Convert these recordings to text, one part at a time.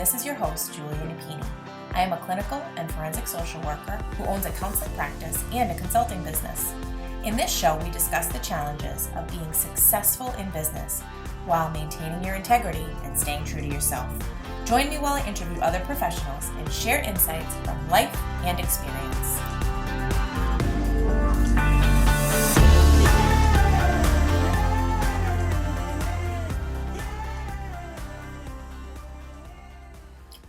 this is your host, Julia Napini. I am a clinical and forensic social worker who owns a counseling practice and a consulting business. In this show, we discuss the challenges of being successful in business while maintaining your integrity and staying true to yourself. Join me while I interview other professionals and share insights from life and experience.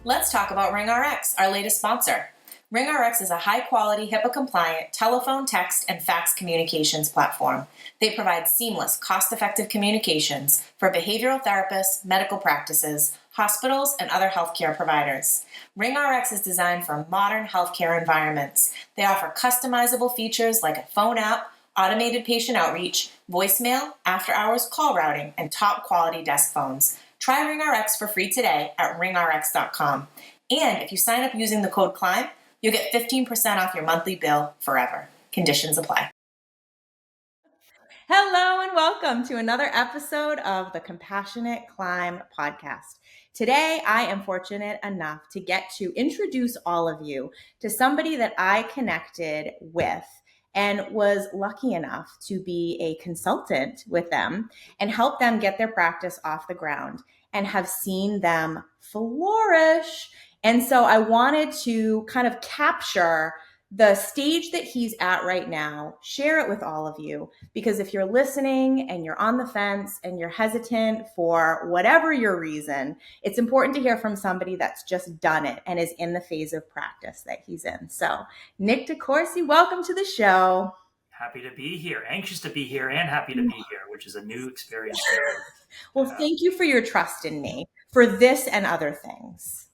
Let's talk about RingRx, our latest sponsor. RingRx is a high-quality, HIPAA-compliant telephone, text, and fax communications platform. They provide seamless, cost-effective communications for behavioral therapists, medical practices, hospitals, and other healthcare providers. RingRx is designed for modern healthcare environments. They offer customizable features like a phone app, automated patient outreach, voicemail, after-hours call routing, and top-quality desk phones. Try RingRx for free today at ringrx.com. And if you sign up using the code CLIMB, you'll get 15% off your monthly bill forever. Conditions apply. Hello and welcome to another episode of the Compassionate Climb podcast. Today, I am fortunate enough to get to introduce all of you to somebody that I connected with and was lucky enough to be a consultant with them and help them get their practice off the ground and have seen them flourish. And so I wanted to kind of capture the stage that he's at right now, share it with all of you, because if you're listening and you're on the fence and you're hesitant for whatever your reason, it's important to hear from somebody that's just done it and is in the phase of practice that he's in. So Nick DeCourcey, welcome to the show. Happy to be here, anxious to be here, and happy to be here, which is a new experience. Well, thank you for your trust in me for this and other things.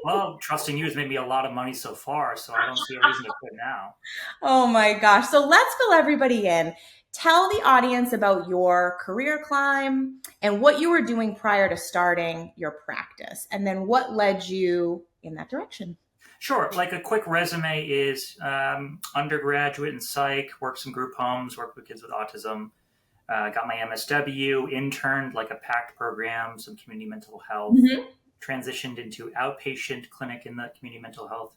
Well, trusting you has made me a lot of money so far, so I don't see a reason to quit now. Oh my gosh. So let's fill everybody in. Tell the audience about your career climb and what you were doing prior to starting your practice, and then what led you in that direction. Sure. Like a quick resume is undergraduate in psych, worked in group homes, worked with kids with autism, got my MSW, interned like a PACT program, some community mental health. Transitioned into outpatient clinic in the community mental health.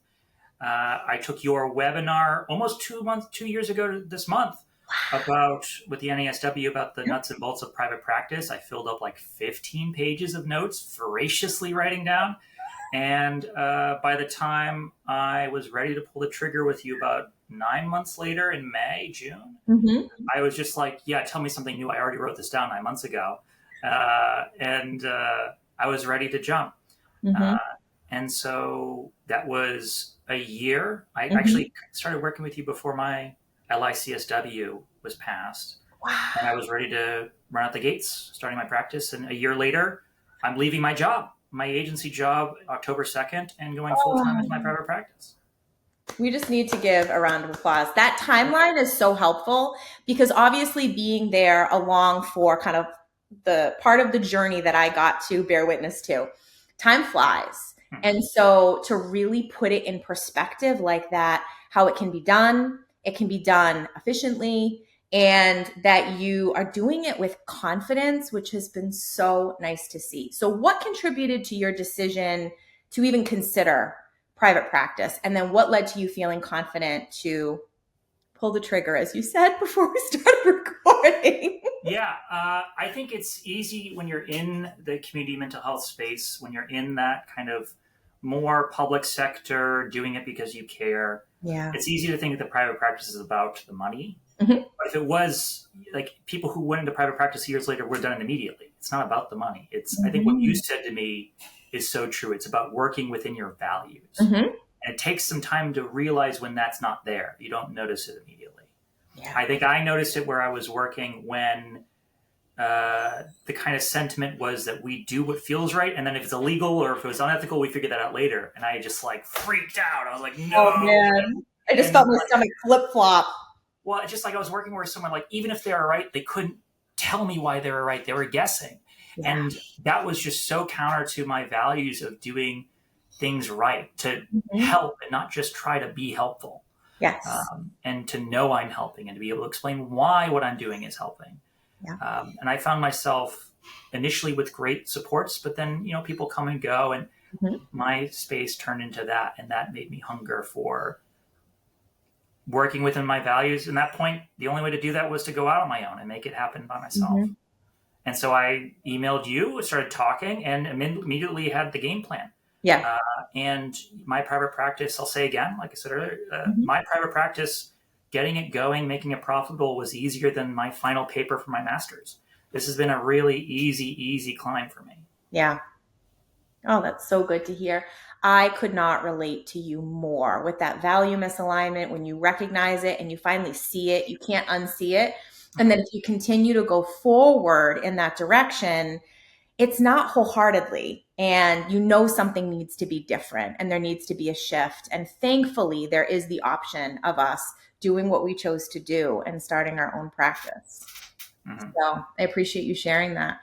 I took your webinar almost 2 years ago this month about with the NASW about the nuts and bolts of private practice. I filled up like 15 pages of notes, voraciously writing down. And by the time I was ready to pull the trigger with you about 9 months later in June, I was just like, yeah, tell me something new. I already wrote this down 9 months ago. And I was ready to jump. And so that was a year. I actually started working with you before my LICSW was passed. Wow. And I was ready to run out the gates, starting my practice. And a year later, I'm leaving my job, my agency job, October 2nd, and going full-time into my private practice. We just need to give a round of applause. That timeline is so helpful because obviously being there along for kind of the part of the journey that I got to bear witness to, time flies. And so to really put it in perspective like that, how it can be done efficiently, and that you are doing it with confidence, which has been so nice to see. So what contributed to your decision to even consider private practice? And then what led to you feeling confident to pull the trigger, as you said, before we started recording? Yeah, I think it's easy when you're in the community mental health space, when you're in that kind of more public sector, doing it because you care. Yeah, it's easy to think that the private practice is about the money. But if it was, like, people who went into private practice years later were done it immediately. It's not about the money. It's I think what you said to me is so true. It's about working within your values. And it takes some time to realize when that's not there. You don't notice it immediately. Yeah. I think I noticed it where I was working when the kind of sentiment was that we do what feels right. And then if it's illegal or if it was unethical, we figure that out later. And I just like freaked out. I was like, no. Oh, man. I just felt my stomach flip-flop. Well, just like I was working with someone, like, even if they were right, they couldn't tell me why they were right. They were guessing. Yeah. And that was just so counter to my values of doing things right, to help and not just try to be helpful. Yes. And to know I'm helping and to be able to explain why what I'm doing is helping. Yeah. And I found myself initially with great supports, but then, people come and go. And Mhm. my space turned into that, and that made me hunger for working within my values. And at that point, the only way to do that was to go out on my own and make it happen by myself. Mhm. And so I emailed you, started talking, and immediately had the game plan. Yeah. Uh, and my private practice, I'll say again, like I said earlier, Mhm. my private practice, getting it going, making it profitable was easier than my final paper for my master's. This has been a really easy climb for me. Yeah. Oh, that's so good to hear. I could not relate to you more with that value misalignment. When you recognize it and you finally see it, you can't unsee it. And then if you continue to go forward in that direction, it's not wholeheartedly. And you know something needs to be different and there needs to be a shift. And thankfully, there is the option of us doing what we chose to do and starting our own practice. Mm-hmm. So I appreciate you sharing that.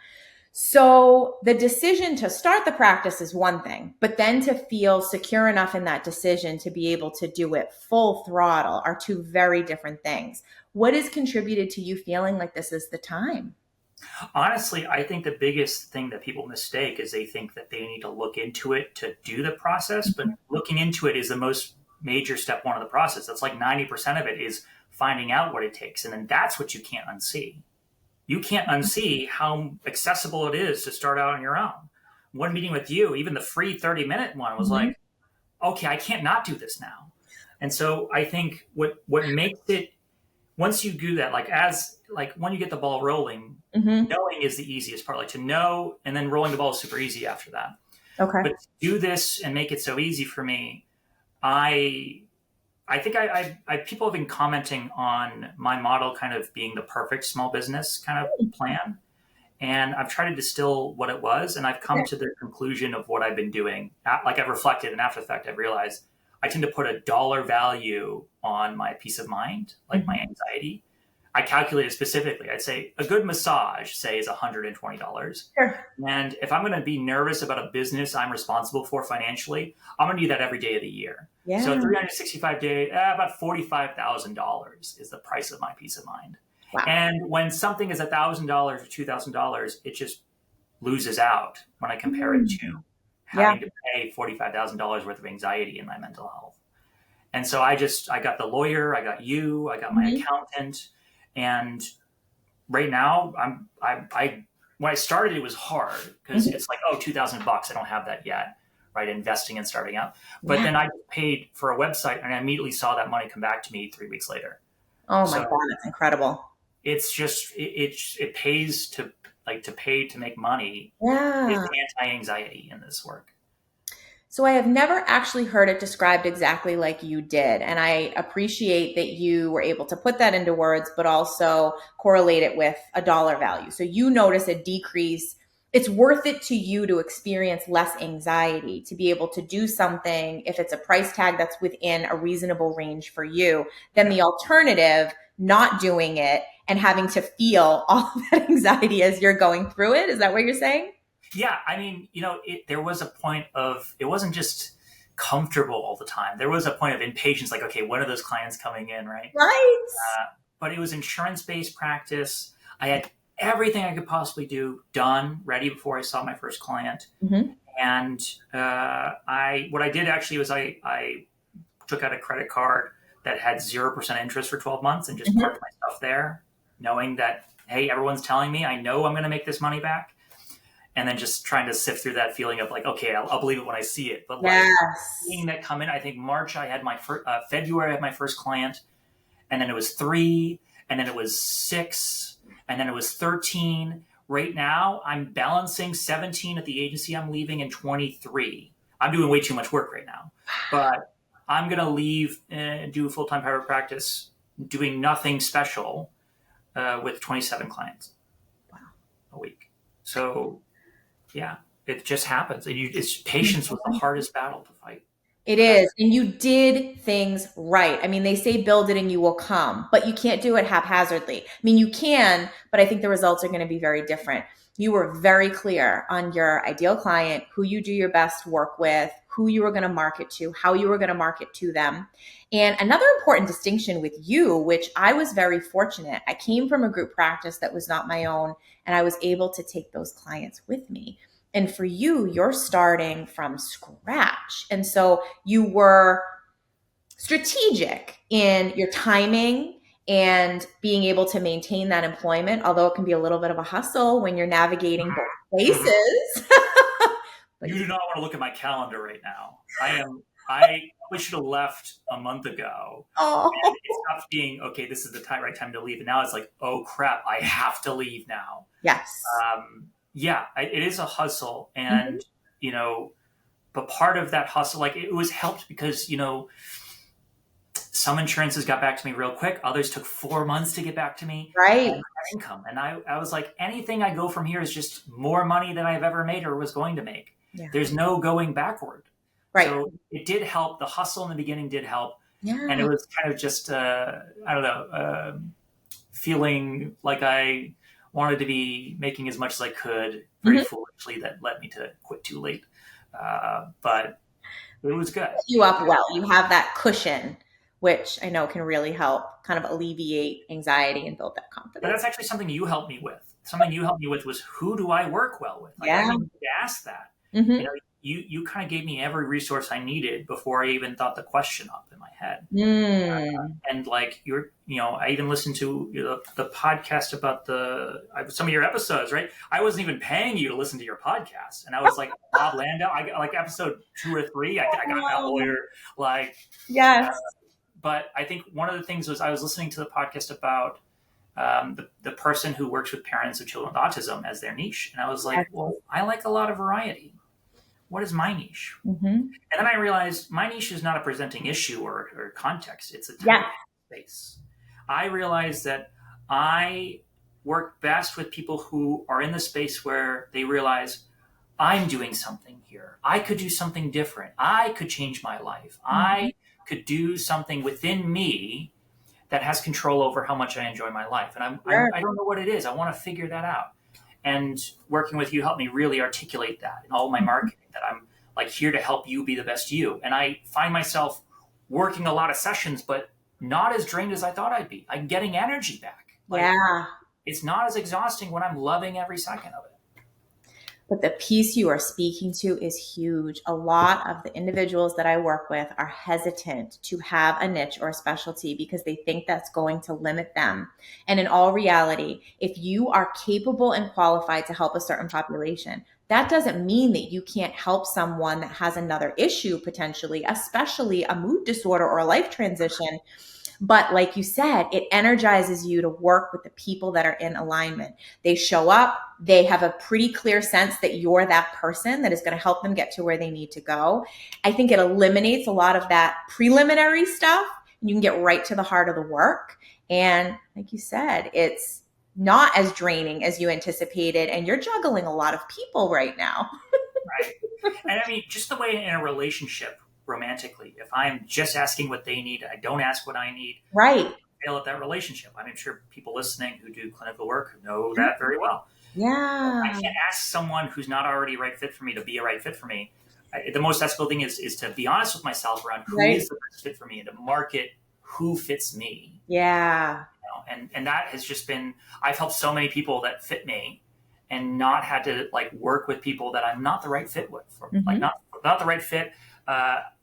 So the decision to start the practice is one thing, but then to feel secure enough in that decision to be able to do it full throttle are two very different things. What has contributed to you feeling like this is the time? Honestly, I think the biggest thing that people mistake is they think that they need to look into it to do the process, but looking into it is the most major step one of the process. That's like 90% of it is finding out what it takes. And then that's what you can't unsee. You can't unsee how accessible it is to start out on your own. One meeting with you, even the free 30-minute one, was Mhm. like, okay, I can't not do this now. And so I think what makes it, once you do that, like when you get the ball rolling, Mhm. knowing is the easiest part. Like to know, and then rolling the ball is super easy after that. Okay. But to do this and make it so easy for me, I I think people have been commenting on my model kind of being the perfect small business kind of plan. And I've tried to distill what it was, and I've come Okay. to the conclusion of what I've been doing. Like I've reflected, and after the fact, I've realized I tend to put a dollar value on my peace of mind, like my Mhm. anxiety. I calculated specifically. I'd say a good massage, say, is $120. Sure. And if I'm going to be nervous about a business I'm responsible for financially, I'm going to do that every day of the year. So Yeah. 365 days, about $45,000 is the price of my peace of mind. Wow. And when something is $1,000 or $2,000, it just loses out when I compare it to Mm. Yeah. having to pay $45,000 worth of anxiety in my mental health. And so I got the lawyer, I got you, I got my Mhm. accountant, and right now I when I started it was hard because Mhm. it's like, oh, $2,000, I don't have that yet, right? Investing and starting out. But Yeah. then I paid for a website and I immediately saw that money come back to me 3 weeks later. Oh my So God, that's incredible. it's just it pays to pay to make money is Yeah. anti-anxiety in this work. So I have never actually heard it described exactly like you did. And I appreciate that you were able to put that into words, but also correlate it with a dollar value. So you notice a decrease. It's worth it to you to experience less anxiety, to be able to do something if it's a price tag that's within a reasonable range for you, than Yeah. the alternative, not doing it and having to feel all of that anxiety as you're going through it. Is that what you're saying? Yeah, I mean, there was a point of it wasn't just comfortable all the time. There was a point of impatience, like, okay, when are those clients coming in, right? Right. But it was insurance-based practice. I had everything I could possibly do done, ready before I saw my first client. Mhm. And I what I did actually was I took out a credit card that had 0% interest for 12 months and just Mhm. parked my stuff there, knowing that, hey, everyone's telling me, I know I'm going to make this money back. And then just trying to sift through that feeling of like, okay, I'll believe it when I see it. But like Yes. seeing that come in, I think March I had my February I had my first client, and then it was 3, and then it was 6, and then it was 13. Right now, I'm balancing 17 at the agency I'm leaving and 23. I'm doing way too much work right now, but I'm gonna leave and do full time private practice, doing nothing special, with 27 clients Wow. a week. So yeah, it just happens. It's patience was the hardest battle to fight. It But that's is. And you did things right. I mean, they say build it and you will come, but you can't do it haphazardly. I mean, you can, but I think the results are going to be very different. You were very clear on your ideal client, who you do your best work with, who you were going to market to, how you were going to market to them. And another important distinction with you, which I was very fortunate, I came from a group practice that was not my own, and I was able to take those clients with me. And for you, you're starting from scratch. And so you were strategic in your timing and being able to maintain that employment, although it can be a little bit of a hustle when you're navigating both Mhm. places. But You do not want to look at my calendar right now. I probably should have left a month ago. And oh, it stopped being, okay, this is the right time to leave. And now it's like, oh crap, I have to leave now. yes. Yeah, it is a hustle. Mhm. And, you know, but part of that hustle, like it was helped because, some insurances got back to me real quick. Others took 4 months to get back to me Right. and had income. And I was like, anything I go from here is just more money than I've ever made or was going to make. Yeah. There's no going backward. Right. So it did help. The hustle in the beginning did help. And it Yeah. was kind of just, I don't know, feeling like I wanted to be making as much as I could very Mhm. foolishly that led me to quit too late. But it was good. You up well. You have that cushion, which I know can really help kind of alleviate anxiety and build that But confidence. that's actually something you helped me with. Something you helped me with was who do I work well with? Like I Yeah. didn't even ask that. You Hmm. know, you kind of gave me every resource I needed before I even thought the question up in my head. Mm. And like I even listened to the podcast about some of your episodes, right? I wasn't even paying you to listen to your podcast, and I was like Bob Landau. I got like episode 2 or 3. I got that lawyer like. Yes. But I think one of the things was I was listening to the podcast about the person who works with parents of children with autism as their niche. And I was like, well, I like a lot of variety. What is my niche? Hmm. And then I realized my niche is not a presenting issue or context. It's a type Yeah. of space. I realized that I work best with people who are in the space where they realize I'm doing something here. I could do something different. I could change my life. Hmm. I could do something within me that has control over how much I enjoy my life. And Sure. I don't know what it is. I want to figure that out. And working with you helped me really articulate that in all my marketing, that I'm like here to help you be the best you. And I find myself working a lot of sessions, but not as drained as I thought I'd be. I'm getting energy back. Like Yeah. it's not as exhausting when I'm loving every second of it. But the piece you are speaking to is huge. A lot of the individuals that I work with are hesitant to have a niche or a specialty because they think that's going to limit them. And in all reality, if you are capable and qualified to help a certain population, that doesn't mean that you can't help someone that has another issue potentially, especially a mood disorder or a life transition. But like you said, it energizes you to work with the people that are in alignment. They show up, they have a pretty clear sense that you're that person that is going to help them get to where they need to go. I think it eliminates a lot of that preliminary stuff. And you can get right to the heart of the work. And like you said, it's not as draining as you anticipated. And you're juggling a lot of people right now. Right. And I mean, just the way in a relationship romantically, if I'm just asking what they need, I don't ask what I need, Right. fail at that relationship. I'm sure people listening who do clinical work know that very well. I Yeah. can't ask someone who's not already a right fit for me to be a right fit for me. The most ethical thing is to be honest with myself around who Right. is the best fit for me and to market who fits me. Yeah. And that has just been, I've helped so many people that fit me and not had to like work with people that I'm not the right fit with, or like Hmm. not the right fit.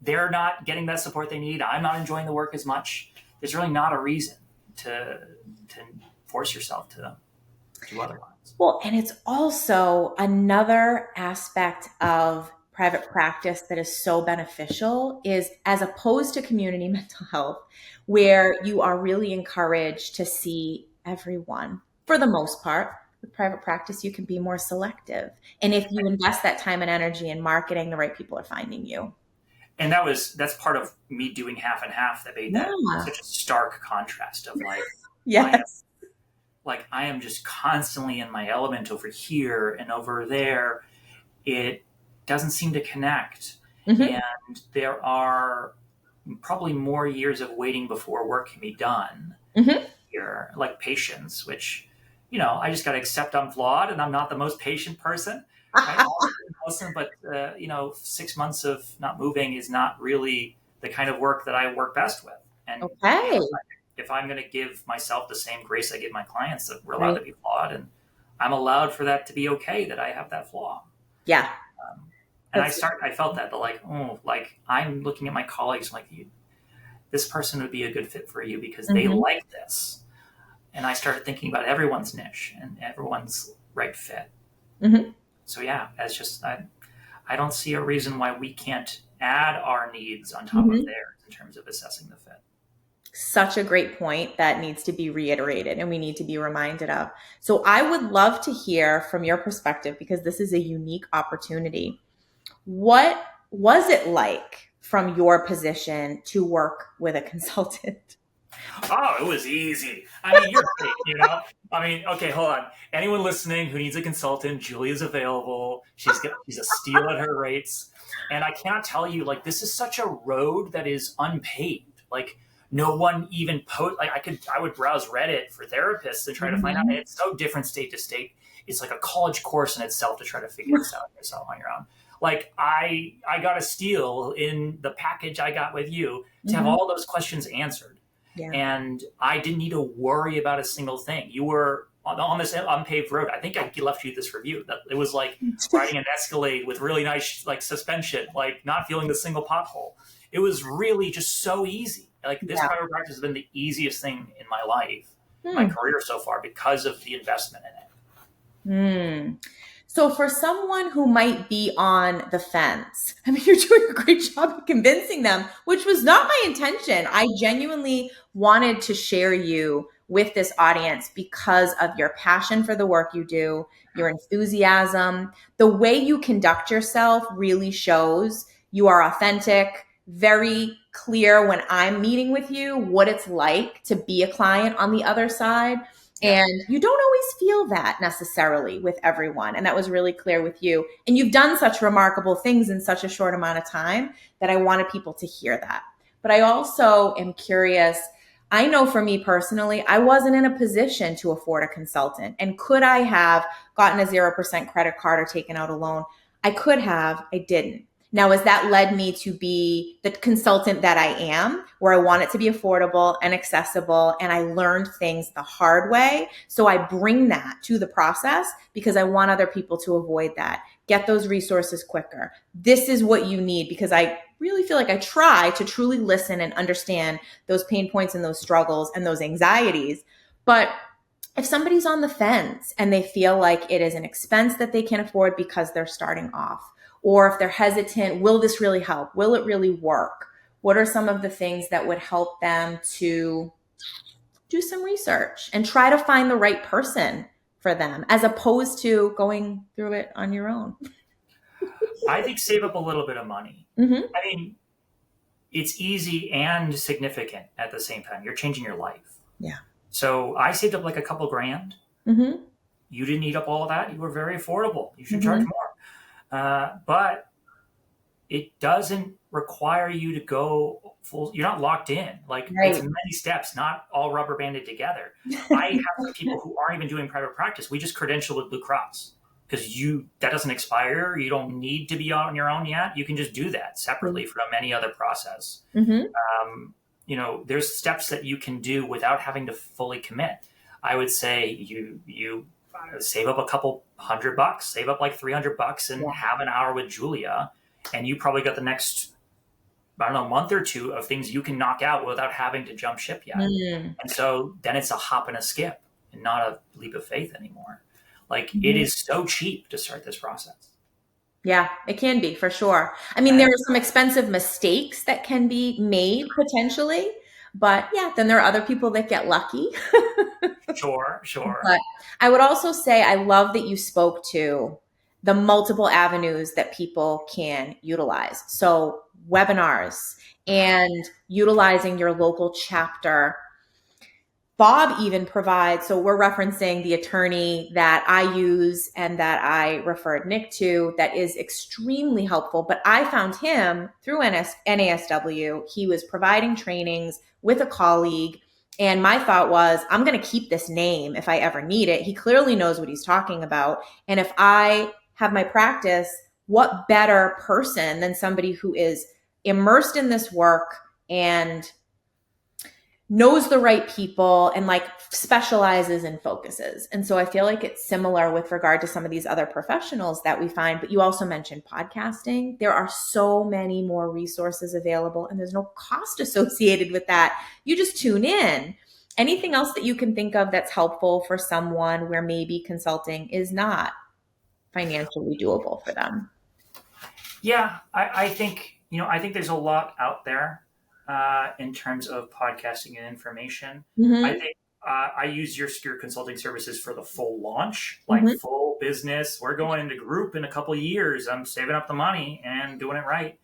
They're not getting that support they need. I'm not enjoying the work as much. There's really not a reason to force yourself to do otherwise. Well, and it's also another aspect of private practice that is so beneficial is as opposed to community mental health, where you are really encouraged to see everyone for the most part. With private practice, you can be more selective. And if you invest that time and energy in marketing, the right people are finding you. And that's part of me doing half and half that made that Yeah. such a stark contrast of like I am Yes. I am just constantly in my element over here and over there. It doesn't seem to connect. Hmm. And there are probably more years of waiting before work can be done Hmm. here, like patience, which, I just got to accept I'm flawed and I'm not the most patient person, right? But, 6 months of not moving is not really the kind of work that I work best with. And, Okay. if I'm going to give myself the same grace I give my clients, that we're allowed Right. to be flawed and I'm allowed for that to be okay, that I have that flaw. Yeah. And I felt that, but like, oh, like I'm looking at my colleagues, like, this person would be a good fit for you because they Mm-hmm. like this. And I started thinking about everyone's niche and everyone's right fit. Mm-hmm. So yeah, it's just, I don't see a reason why we can't add our needs on top of Mm-hmm. theirs in terms of assessing the fit. Such a great point that needs to be reiterated and we need to be reminded of. So I would love to hear from your perspective, because this is a unique opportunity. What was it like from your position to work with a consultant? Oh, it was easy. I mean, you're great, you know? I mean, okay, hold on. Anyone listening who needs a consultant, Julia's available. She's a steal at her rates. And I cannot tell you, like, this is such a road that is unpaved. Like, no one even like I would browse Reddit for therapists and try to find out. And it's so different state to state. It's like a college course in itself to try to figure this out yourself on your own. Like I got a steal in the package I got with you to have all those questions answered. Yeah. And I didn't need to worry about a single thing. You were on this unpaved road. I think I left you this review. That it was like riding an Escalade with really nice like suspension, like not feeling the single pothole. It was really just so easy. Like this private practice has been the easiest thing in my life, my career so far, because of the investment in it. So for someone who might be on the fence, I mean, you're doing a great job of convincing them, which was not my intention. I genuinely wanted to share you with this audience because of your passion for the work you do, your enthusiasm, the way you conduct yourself really shows you are authentic, very clear when I'm meeting with you, what it's like to be a client on the other side. And you don't always feel that necessarily with everyone. And that was really clear with you. And you've done such remarkable things in such a short amount of time that I wanted people to hear that. But I also am curious. I know for me personally, I wasn't in a position to afford a consultant. And could I have gotten a 0% credit card or taken out a loan? I could have, I didn't. Now, has that led me to be the consultant that I am, where I want it to be affordable and accessible, and I learned things the hard way? So I bring that to the process because I want other people to avoid that. Get those resources quicker. This is what you need, because I really feel like I try to truly listen and understand those pain points and those struggles and those anxieties. But if somebody's on the fence and they feel like it is an expense that they can afford because they're starting off, or if they're hesitant, will this really help? Will it really work? What are some of the things that would help them to do some research and try to find the right person for them, as opposed to going through it on your own? I think save up a little bit of money. Mm-hmm. I mean, it's easy and significant at the same time. You're changing your life. Yeah. So I saved up like a couple grand. Mm-hmm. You didn't eat up all of that. You were very affordable. You should charge more. But it doesn't require you to go full. You're not locked in. Like It's many steps, not all rubber banded together. I have people who aren't even doing private practice. We just credential with Blue Cross because that doesn't expire. You don't need to be on your own yet. You can just do that separately from any other process. There's steps that you can do without having to fully commit. I would say you save up a couple $100, save up like $300 and have an hour with Julia. And you probably got the next, month or two of things you can knock out without having to jump ship yet. And so then it's a hop and a skip and not a leap of faith anymore. Like it is so cheap to start this process. Yeah, it can be, for sure. I mean, there are some expensive mistakes that can be made potentially, but then there are other people that get lucky. Sure. But I would also say I love that you spoke to the multiple avenues that people can utilize. So webinars and utilizing your local chapter. Bob even provides, so we're referencing the attorney that I use and that I referred Nick to, that is extremely helpful. But I found him through NASW. He was providing trainings with a colleague. And my thought was, I'm going to keep this name if I ever need it. He clearly knows what he's talking about. And if I have my practice, what better person than somebody who is immersed in this work and knows the right people and like specializes and focuses. And so I feel like it's similar with regard to some of these other professionals that we find. But you also mentioned podcasting. There are so many more resources available, and there's no cost associated with that. You just tune in. Anything else that you can think of that's helpful for someone where maybe consulting is not financially doable for them? Yeah, I think, I think there's a lot out there in terms of podcasting and information. I Mm-hmm. think I use your consulting services for the full launch, like Mm-hmm. full business. We're going into group in a couple of years. I'm saving up the money and doing it right.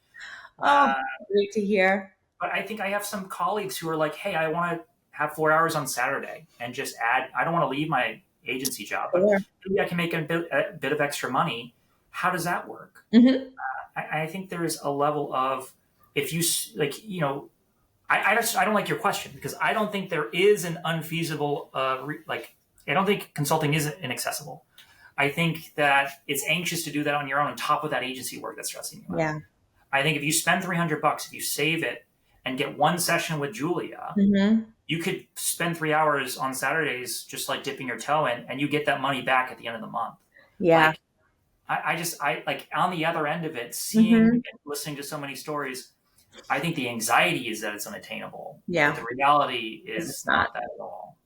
Oh, Uh, great to hear. but I think I have some colleagues who are like, hey, I want to have 4 hours on Saturday and just add, I don't want to leave my agency job, but Sure. maybe I can make a bit of extra money. How does that work? Mm-hmm. I think there is a level of, if you like, I don't like your question, because I don't think there is an unfeasible I don't think consulting is inaccessible. I think that it's anxious to do that on your own top of that agency work that's stressing you out. Yeah. I think if you spend $300, if you save it and get one session with Julia, Mm-hmm. you could spend 3 hours on Saturdays just like dipping your toe in, and you get that money back at the end of the month. Yeah. Like, I like on the other end of it, seeing Mm-hmm. and listening to so many stories, I think the anxiety is that it's unattainable, but Yeah. the reality is It's not. not that at all.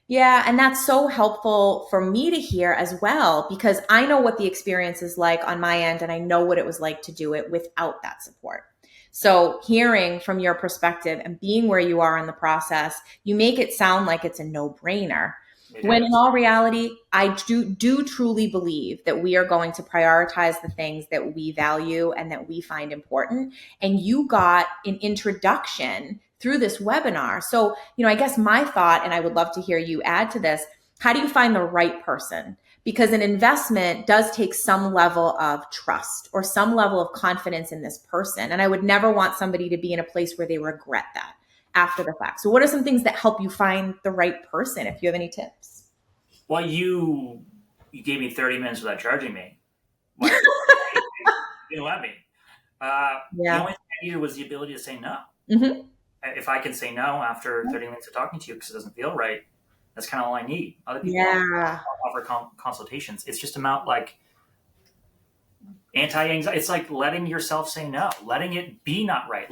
Yeah, and that's so helpful for me to hear as well, because I know what the experience is like on my end, and I know what it was like to do it without that support. So, hearing from your perspective and being where you are in the process, you make it sound like it's a no-brainer. It When in is. all reality, I do truly believe that we are going to prioritize the things that we value and that we find important. And you got an introduction through this webinar. So, I guess my thought, and I would love to hear you add to this, how do you find the right person? Because an investment does take some level of trust or some level of confidence in this person. And I would never want somebody to be in a place where they regret that after the fact. So, what are some things that help you find the right person, if you have any tips? Well, you gave me 30 minutes without charging me. Like, you didn't let me. The Yeah. only thing I needed was the ability to say no. Mm-hmm. If I can say no after 30 minutes of talking to you because it doesn't feel right, that's kind of all I need. Other people Yeah. offer consultations. It's just about like anti-anxiety. It's like letting yourself say no, letting it be not right.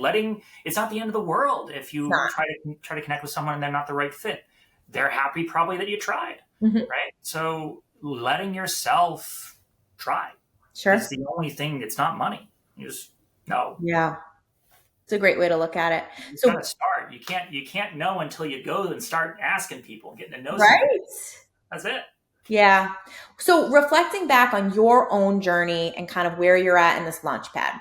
It's not the end of the world if you Not. try to connect with someone and they're not the right fit. They're happy probably that you tried, Mm-hmm. right? So letting yourself try is Sure. the only thing. It's not money. You just no. Yeah. It's a great way to look at it. You just So, gotta start. You can't know until you go and start asking people, getting to know some people. right. That's it. Yeah. So reflecting back on your own journey and kind of where you're at in this launch pad.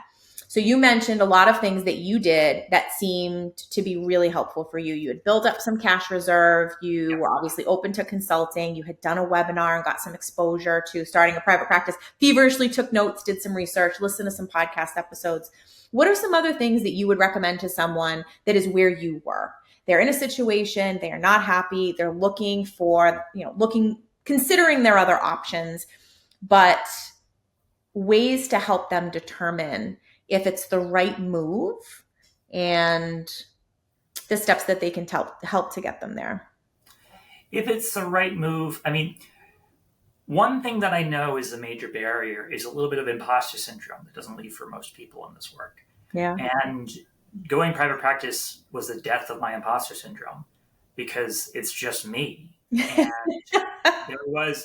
So you mentioned a lot of things that you did that seemed to be really helpful for you. You had built up some cash reserve. You Yeah. were obviously open to consulting. You had done a webinar and got some exposure to starting a private practice, feverishly took notes, did some research, listened to some podcast episodes. What are some other things that you would recommend to someone that is where you were? They're in a situation, they are not happy, they're looking for, considering their other options, but ways to help them determine if it's the right move and the steps that they can help to get them there. If it's the right move, I mean, one thing that I know is a major barrier is a little bit of imposter syndrome that doesn't leave for most people in this work. Yeah. And going private practice was the death of my imposter syndrome because it's just me. And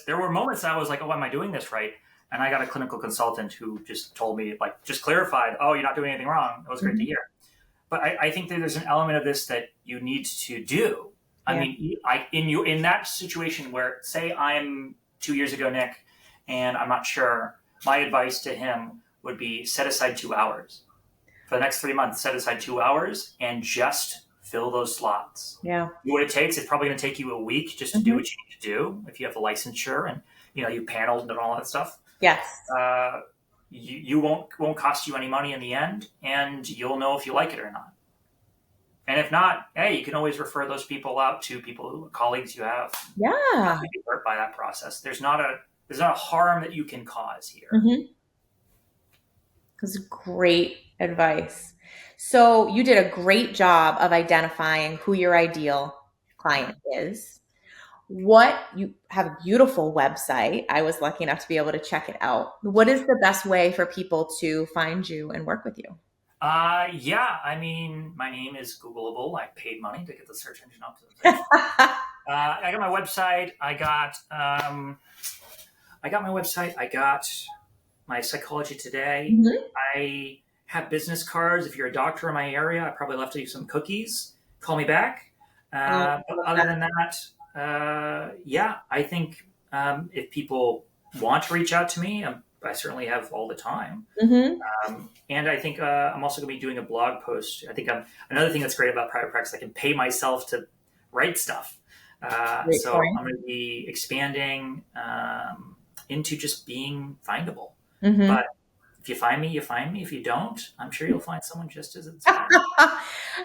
there were moments I was like, oh, am I doing this right? And I got a clinical consultant who just told me, like, just clarified, oh, you're not doing anything wrong. That was great to hear. But I think that there's an element of this that you need to do. I mean, in that situation where, say, I'm 2 years ago, Nick, and I'm not sure, my advice to him would be set aside 2 hours. For the next 3 months, set aside 2 hours and just fill those slots. Yeah. What it takes, it's probably going to take you a week just to do what you need to do. If you have the licensure and you paneled and all that stuff. Yes. You won't cost you any money in the end, and you'll know if you like it or not. And if not, hey, you can always refer those people out to colleagues you have. Yeah. Be hurt by that process. There's not a harm that you can cause here. Mm-hmm. That's great advice. So you did a great job of identifying who your ideal client is. You have a beautiful website. I was lucky enough to be able to check it out. What is the best way for people to find you and work with you? Yeah, I mean, my name is Googleable. I paid money to get the search engine optimization. I got my website. I got my website. I got my Psychology Today. Mhm. I have business cards. If you're a doctor in my area, I probably left you some cookies. Call me back. Oh, But other than that, yeah, I think if people want to reach out to me, I certainly have all the time. mhm. And I think I'm also going to be doing a blog post. I think another thing that's great about private practice, I can pay myself to write stuff. Great So point. I'm going to be expanding into just being findable. Mhm. But if you find me, you find me. If you don't, I'm sure you'll find someone just as inspiring.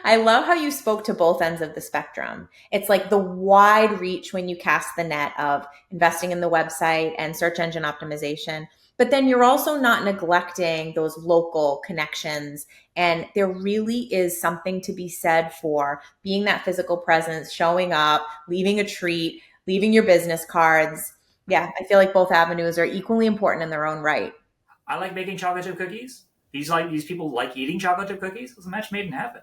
I love how you spoke to both ends of the spectrum. It's like the wide reach when you cast the net of investing in the website and search engine optimization. But then you're also not neglecting those local connections. And there really is something to be said for being that physical presence, showing up, leaving a treat, leaving your business cards. Yeah, I feel like both avenues are equally important in their own right. I like making chocolate chip cookies. These people like eating chocolate chip cookies. It's a match made in heaven.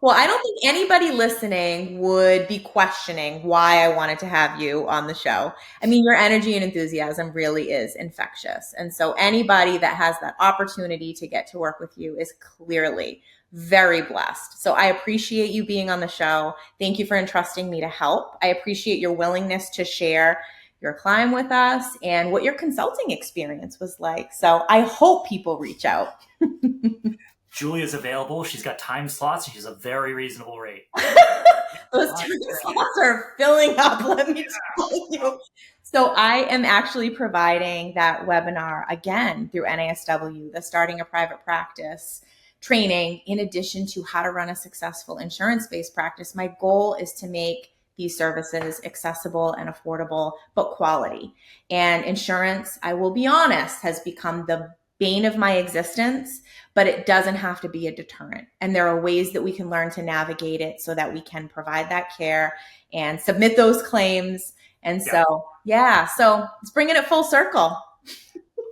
Well, I don't think anybody listening would be questioning why I wanted to have you on the show. I mean, your energy and enthusiasm really is infectious. And so anybody that has that opportunity to get to work with you is clearly very blessed. So I appreciate you being on the show. Thank you for entrusting me to help. I appreciate your willingness to share your climb with us and what your consulting experience was like. So I hope people reach out. Julia's available. She's got time slots and she's a very reasonable rate. Those time slots are filling up, let me tell you. So I am actually providing that webinar again through NASW, the Starting a Private Practice training, in addition to how to run a successful insurance-based practice. My goal is to make these services accessible and affordable, but quality. And insurance, I will be honest, has become the bane of my existence, but it doesn't have to be a deterrent. And there are ways that we can learn to navigate it so that we can provide that care and submit those claims. And so, so it's bringing it full circle.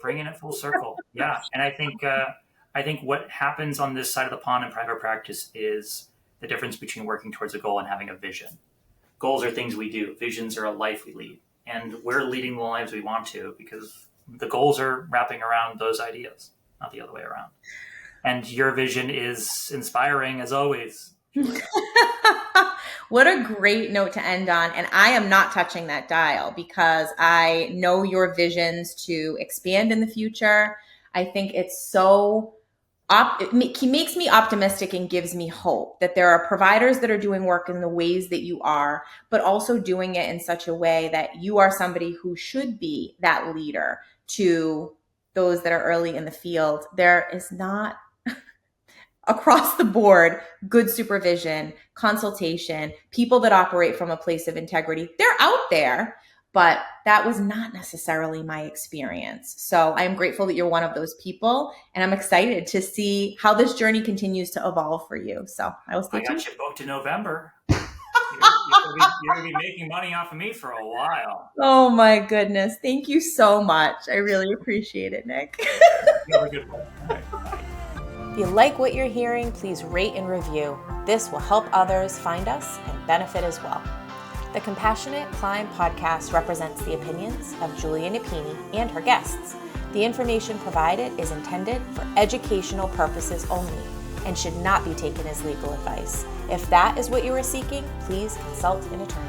Bringing it full circle. Yeah. And I think what happens on this side of the pond in private practice is the difference between working towards a goal and having a vision. Goals are things we do. Visions are a life we lead. And we're leading the lives we want to because the goals are wrapping around those ideas, not the other way around. And your vision is inspiring as always. What a great note to end on. And I am not touching that dial because I know your visions to expand in the future. I think it's so he makes me optimistic and gives me hope that there are providers that are doing work in the ways that you are, but also doing it in such a way that you are somebody who should be that leader to those that are early in the field. There is not across the board good supervision, consultation, people that operate from a place of integrity. They're out there, but that was not necessarily my experience. So I am grateful that you're one of those people, and I'm excited to see how this journey continues to evolve for you. So I will stay tuned. I got you booked in November. You're going to be making money off of me for a while. Oh my goodness. Thank you so much. I really appreciate it, Nick. You have a good one. All right, bye. If you like what you're hearing, please rate and review. This will help others find us and benefit as well. The Compassionate Climb podcast represents the opinions of Julia Napini and her guests. The information provided is intended for educational purposes only and should not be taken as legal advice. If that is what you are seeking, please consult an attorney.